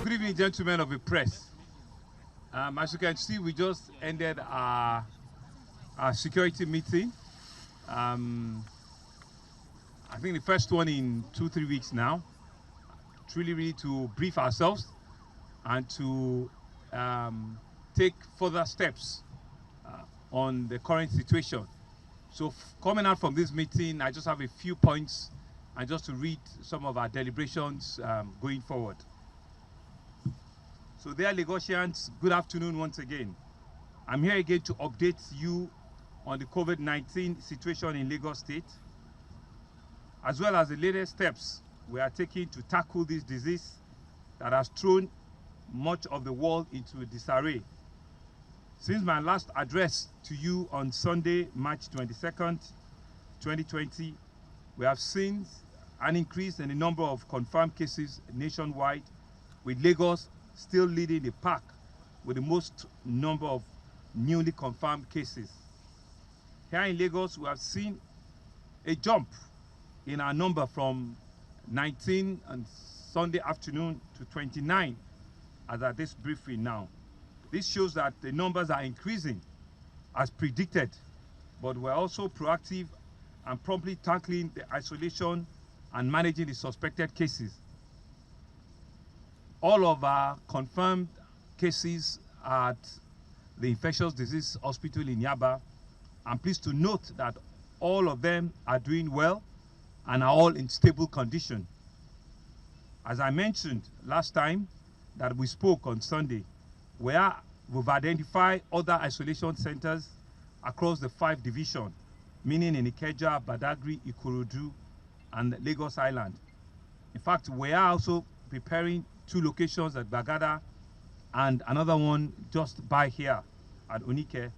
Good evening, gentlemen of the press. As you can see, we just ended our security meeting. I think the first one in 2-3 weeks now. Really to brief ourselves and to take further steps on the current situation. So coming out from this meeting, I just have a few points and just to read some of our deliberations going forward. So dear Lagosians, good afternoon once again. I'm here again to update you on the COVID-19 situation in Lagos State, as well as the latest steps we are taking to tackle this disease that has thrown much of the world into disarray. Since my last address to you on Sunday, March 22nd, 2020, we have seen an increase in the number of confirmed cases nationwide, with Lagos still leading the pack with the most number of newly confirmed cases. Here in Lagos, we have seen a jump in our number from 19 on Sunday afternoon to 29 as at this briefing now. This shows that the numbers are increasing as predicted, but we're also proactive and promptly tackling the isolation and managing the suspected cases. All of our confirmed cases at the Infectious Disease Hospital in Yaba. I'm pleased to note that all of them are doing well and are all in stable condition. As I mentioned last time that we spoke on Sunday, we've identified other isolation centers across the 5 divisions, meaning in Ikeja, Badagry, Ikorodu, and Lagos Island. In fact, we are also preparing 2 locations at Bagada and another one just by here at Onike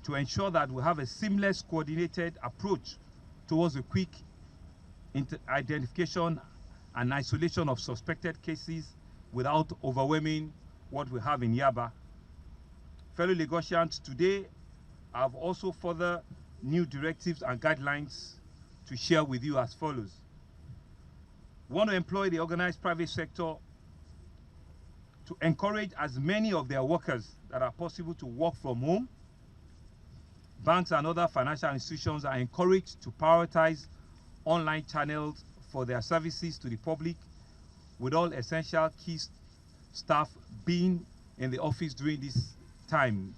to ensure that we have a seamless, coordinated approach towards a quick identification and isolation of suspected cases without overwhelming what we have in Yaba. Fellow Lagosians, today I have also further new directives and guidelines to share with you as follows. We want to employ the organized private sector to encourage as many of their workers that are possible to work from home. Banks and other financial institutions are encouraged to prioritize online channels for their services to the public, with all essential key staff being in the office during this time.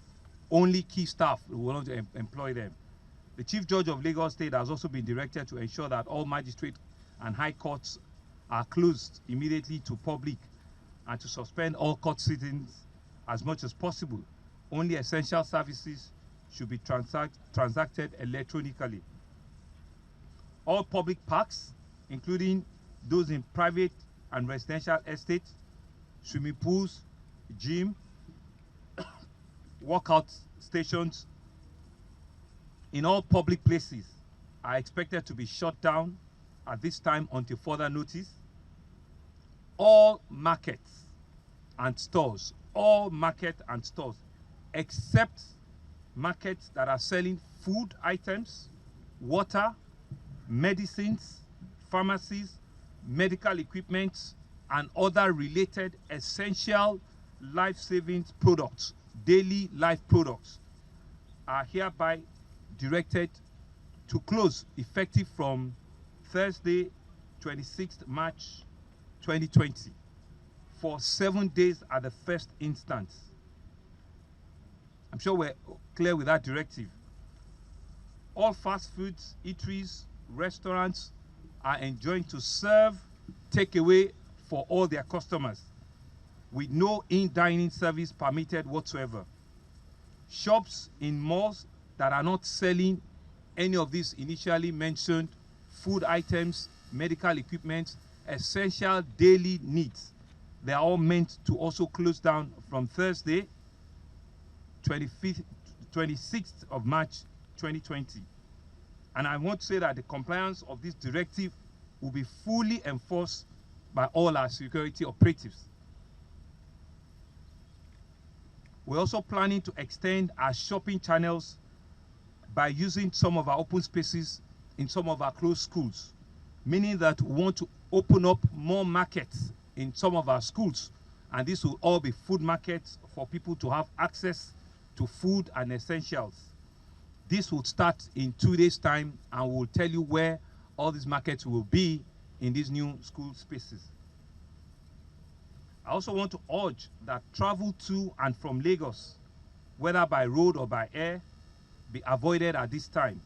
Only key staff, we want to employ them. The Chief Judge of Lagos State has also been directed to ensure that all magistrate and high courts are closed immediately to public and to suspend all court sittings as much as possible. Only essential services should be transacted electronically. All public parks, including those in private and residential estates, swimming pools, gym, workout stations, in all public places are expected to be shut down at this time until further notice. All markets and stores, except markets that are selling food items, water, medicines, pharmacies, medical equipment, and other related essential life-saving products, daily life products, are hereby directed to close effective from Thursday, 26th March 2020 for 7 days at the first instance. I'm sure we're clear with that directive. All fast foods, eateries, restaurants are enjoined to serve takeaway for all their customers, with no in-dining service permitted whatsoever. Shops in malls that are not selling any of these initially mentioned food items, medical equipment, essential daily needs, they are all meant to also close down from Thursday, 26th of March 2020. And I want to say that the compliance of this directive will be fully enforced by all our security operatives. We're also planning to extend our shopping channels by using some of our open spaces in some of our closed schools, meaning that we want to open up more markets in some of our schools And this will all be food markets for people to have access to food and essentials. This will start in 2 days' time, and we'll tell you where all these markets will be in these new school spaces. I also want to urge that travel to and from Lagos, whether by road or by air, be avoided at this time.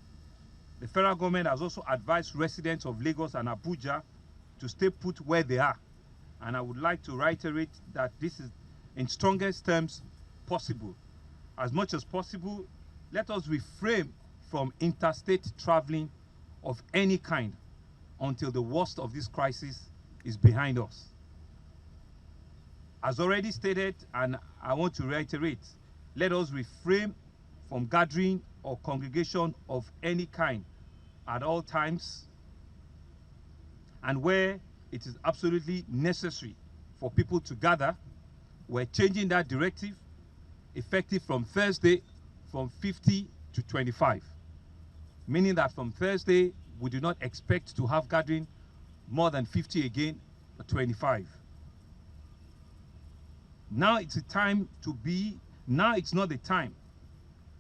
The federal government has also advised residents of Lagos and Abuja to stay put where they are. And I would like to reiterate that this is in strongest terms possible. As much as possible, let us refrain from interstate traveling of any kind until the worst of this crisis is behind us. As already stated, and I want to reiterate, let us refrain from gathering or congregation of any kind at all times, and where it is absolutely necessary for people to gather, we're changing that directive effective from Thursday from 50 to 25, meaning that from Thursday we do not expect to have gathering more than 50 again, or 25. Now it's a time to be, now it's not the time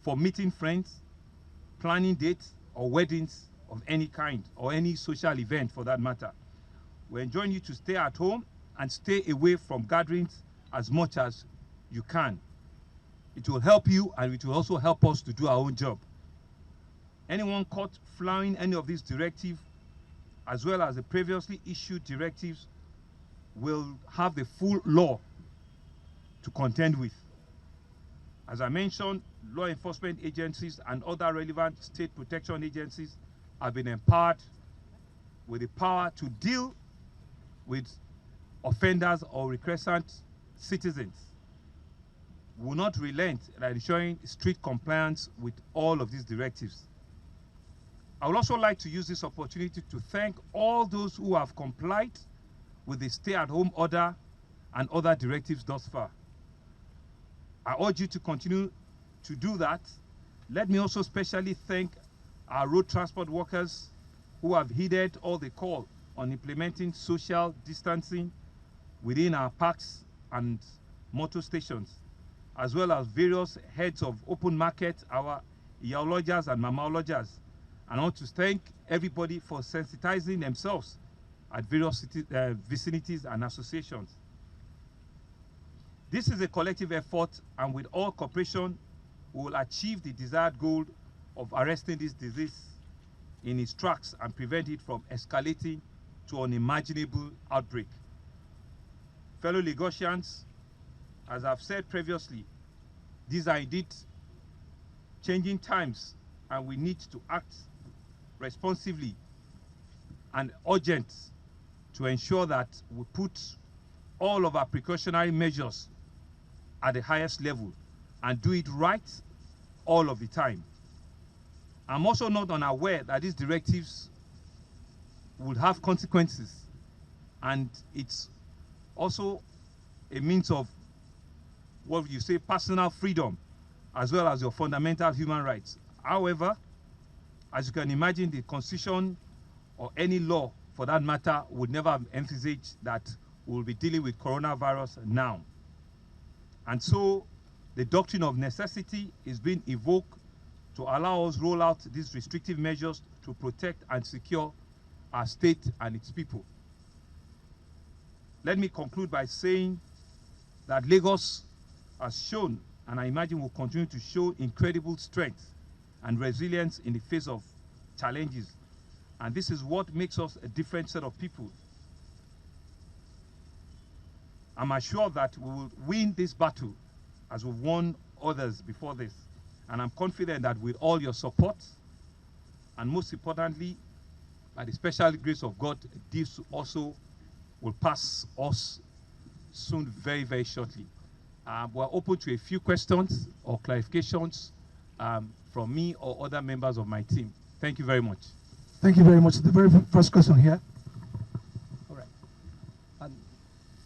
for meeting friends, planning dates or weddings of any kind, or any social event for that matter. We're enjoining you to stay at home and stay away from gatherings as much as you can. It will help you, and it will also help us to do our own job. Anyone caught flouting any of these directives, as well as the previously issued directives, will have the full law to contend with. As I mentioned, law enforcement agencies and other relevant state protection agencies have been empowered with the power to deal with offenders or recreant citizens. We will not relent in ensuring strict compliance with all of these directives. I would also like to use this opportunity to thank all those who have complied with the stay-at-home order and other directives thus far. I urge you to continue to do that. Let me also specially thank our road transport workers who have heeded all the call on implementing social distancing within our parks and motor stations, as well as various heads of open market, our Iyalodgers and Mamaloggers. And I want to thank everybody for sensitizing themselves at various vicinities and associations. This is a collective effort, and with all cooperation, we will achieve the desired goal of arresting this disease in its tracks and prevent it from escalating to an unimaginable outbreak. Fellow Lagosians, as I've said previously, these are indeed changing times, and we need to act responsively and urgent to ensure that we put all of our precautionary measures at the highest level and do it right all of the time. I'm also not unaware that these directives will have consequences, and it's also a means of, what you say, personal freedom, as well as your fundamental human rights. However, as you can imagine, the Constitution or any law for that matter would never have envisaged that we'll be dealing with coronavirus now. And so the doctrine of necessity is being evoked to allow us roll out these restrictive measures to protect and secure our state and its people. Let me conclude by saying that Lagos has shown, and I imagine will continue to show, incredible strength and resilience in the face of challenges. And this is what makes us a different set of people. I'm assured that we will win this battle as we've won others before this. And I'm confident that with all your support, and most importantly, by the special grace of God, this also will pass us soon, very, very shortly. We're open to a few questions or clarifications from me or other members of my team. Thank you very much. Thank you very much. The very first question here. All right.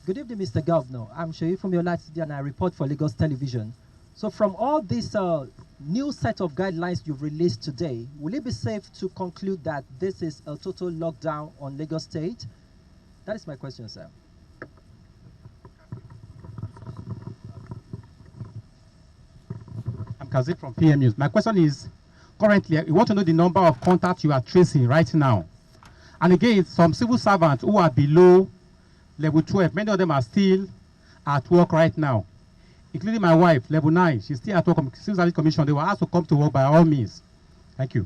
Good evening, Mr. Governor. I'm Sheyi from your City, and I report for Lagos Television. So from all this new set of guidelines you've released today, will it be safe to conclude that this is a total lockdown on Lagos State? That is my question, sir. Kazim from PM News. My question is, currently, we want to know the number of contacts you are tracing right now. And again, some civil servants who are below level 12, many of them are still at work right now, including my wife, level 9. She's still at work, Civil Service Commission. They were asked to come to work by all means. Thank you.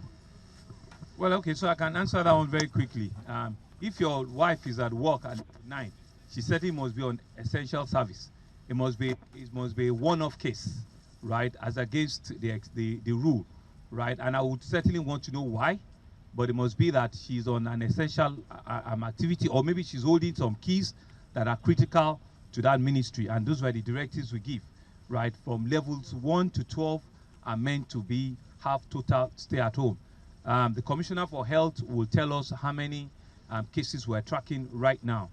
Well, okay, so I can answer that one very quickly. If your wife is at work at 9, she certainly must be on essential service. It must be a one-off case, right, as against the rule, right? And I would certainly want to know why, but it must be that she's on an essential activity, or maybe she's holding some keys that are critical to that ministry, and those were the directives we give, right? From levels 1 to 12 are meant to have total stay at home. The Commissioner for Health will tell us how many cases we're tracking right now.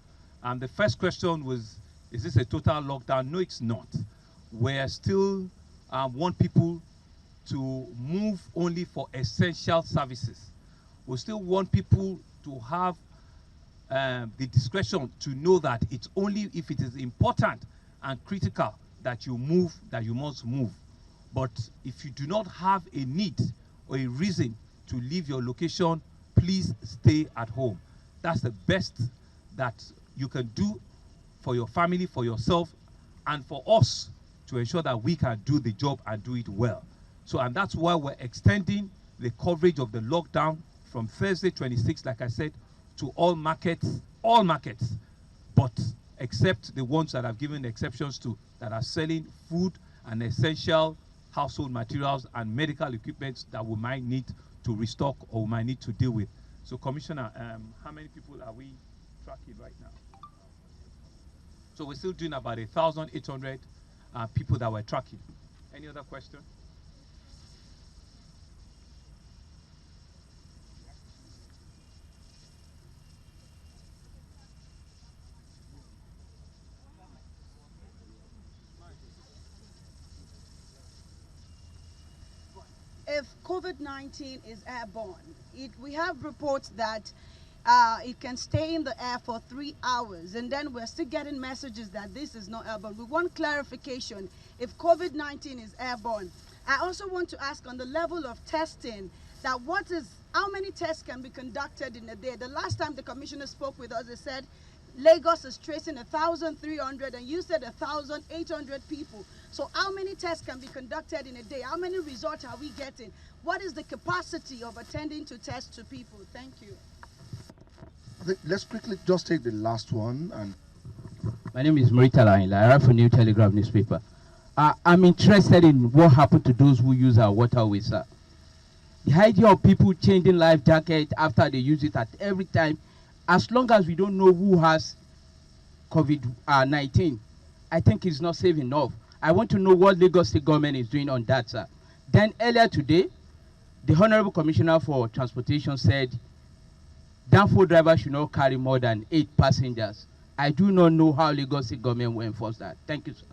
The first question was, is this a total lockdown? No, it's not. We still want people to move only for essential services. We still want people to have the discretion to know that it's only if it is important and critical that you move, that you must move. But if you do not have a need or a reason to leave your location, please stay at home. That's the best that you can do for your family, for yourself, and for us to ensure that we can do the job and do it well. So, and that's why we're extending the coverage of the lockdown from Thursday 26th, like I said, to all markets, but except the ones that I've given exceptions to, that are selling food and essential household materials and medical equipment that we might need to restock or we might need to deal with. So, Commissioner, how many people are we tracking right now? So we're still doing about 1,800 people that we're tracking. Any other question? If COVID-19 is airborne, we have reports that it can stay in the air for 3 hours, and then we're still getting messages that this is not airborne. We want clarification if COVID-19 is airborne. I also want to ask on the level of testing, that how many tests can be conducted in a day? The last time the commissioner spoke with us, they said Lagos is tracing 1,300, and you said 1,800 people. So how many tests can be conducted in a day? How many results are we getting? What is the capacity of attending to tests to people? Thank you. Let's quickly just take the last one. And my name is Maritala Inla. I write for New Telegraph newspaper. I'm interested in what happened to those who use our waterways, sir. The idea of people changing life jacket after they use it at every time, as long as we don't know who has COVID-19, I think it's not safe enough. I want to know what Lagos State government is doing on that, sir. Then earlier today, the Honorable Commissioner for Transportation said Danfo drivers should not carry more than 8 passengers. I do not know how Lagos State government will enforce that. Thank you, sir.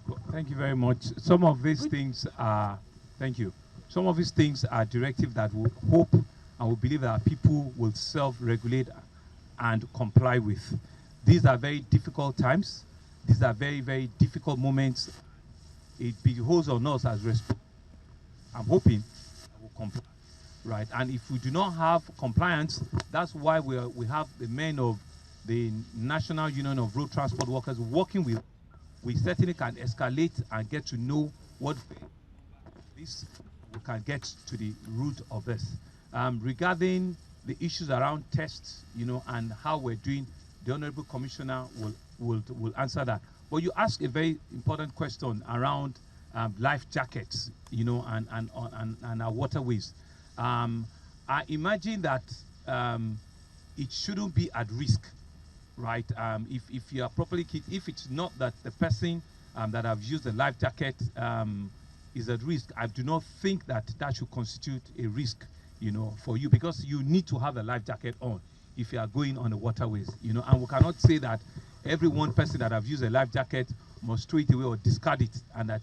Well, thank you very much. Some of these things are, thank you. Some of these things are directives that we hope and we believe that people will self-regulate and comply with. These are very difficult times. These are very, very difficult moments. It behoves on us as responsible. I'm hoping that we'll comply, right? And if we do not have compliance, that's why we have the men of the National Union of Road Transport Workers working with. We certainly can escalate and get to know what this we can get to the root of this. Regarding the issues around tests, and how we're doing, the Honorable Commissioner will answer that. But you asked a very important question around life jackets, and our waterways. I imagine that it shouldn't be at risk, right? If you are properly kit, if it's not that the person that have used the life jacket is at risk, I do not think that should constitute a risk, for you, because you need to have a life jacket on if you are going on the waterways, and we cannot say that every one person that have used a life jacket must throw it away or discard it, and that,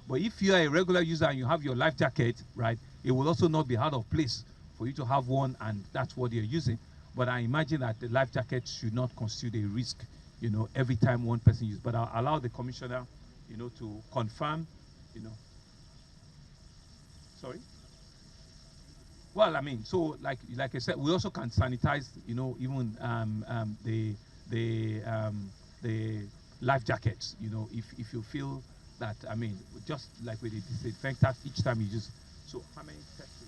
but if you are a regular user and you have your life jacket, right, it will also not be out of place for you to have one, and that's what you're using. But I imagine that the life jacket should not constitute a risk, every time one person uses. But I'll allow the commissioner, to confirm, Sorry. Well, I mean, so like I said, we also can sanitize, you know, even the life jackets. You know, if you feel that, I mean, just like with the disinfectant, each time you just. So how many tests?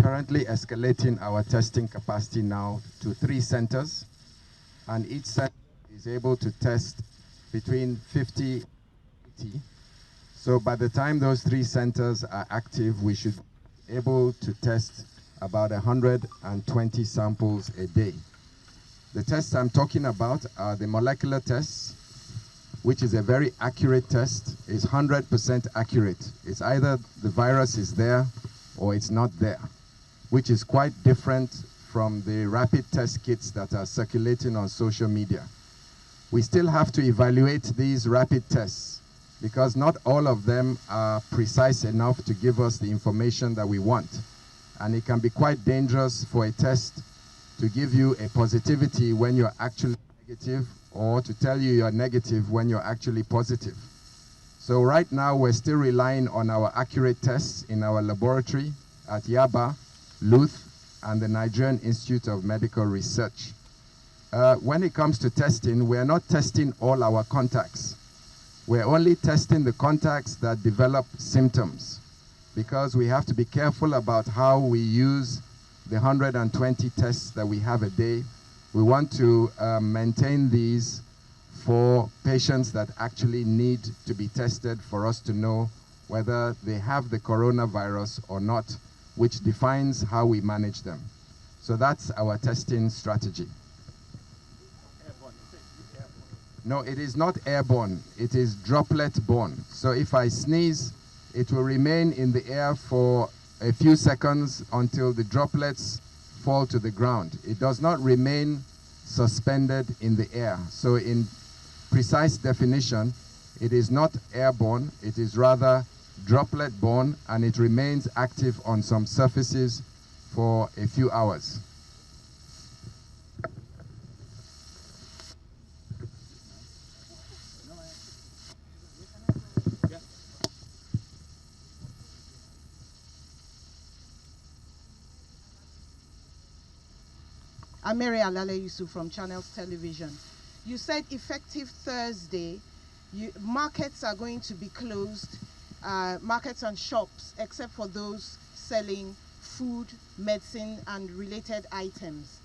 Currently escalating our testing capacity now to 3 centers, and each center is able to test between 50 and 80. So by the time those 3 centers are active, we should be able to test about 120 samples a day. The tests I'm talking about are the molecular tests, which is a very accurate test. It's 100% accurate. It's either the virus is there or it's not there, which is quite different from the rapid test kits that are circulating on social media. We still have to evaluate these rapid tests because not all of them are precise enough to give us the information that we want. And it can be quite dangerous for a test to give you a positivity when you're actually negative, or to tell you you're negative when you're actually positive. So right now we're still relying on our accurate tests in our laboratory at Yaba, Luth, and the Nigerian Institute of Medical Research. When it comes to testing, we're not testing all our contacts. We're only testing the contacts that develop symptoms, because we have to be careful about how we use the 120 tests that we have a day. We want to maintain these for patients that actually need to be tested for us to know whether they have the coronavirus or not, which defines how we manage them. So that's our testing strategy. No, it is not airborne. It is droplet-borne. So if I sneeze, it will remain in the air for a few seconds until the droplets fall to the ground. It does not remain suspended in the air. So in precise definition, it is not airborne. It is rather droplet-borne, and it remains active on some surfaces for a few hours. I'm Mary Alale Yusuf from Channels Television. You said effective Thursday, markets are going to be closed, markets and shops, except for those selling food, medicine, and related items.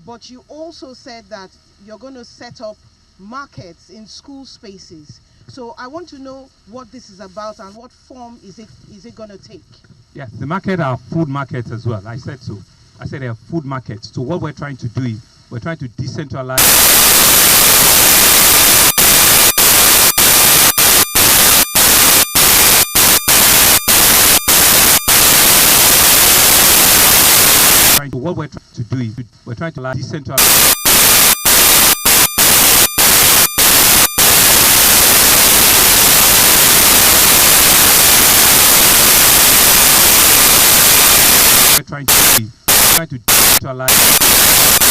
But you also said that you're going to set up markets in school spaces. So I want to know what this is about and what form is it going to take? Yes, the market are food markets as well. I said so. I said they are food markets. So what we're trying to do is we're trying to decentralize. What we're trying to do is we're trying to decentralize. We're trying to decentralize.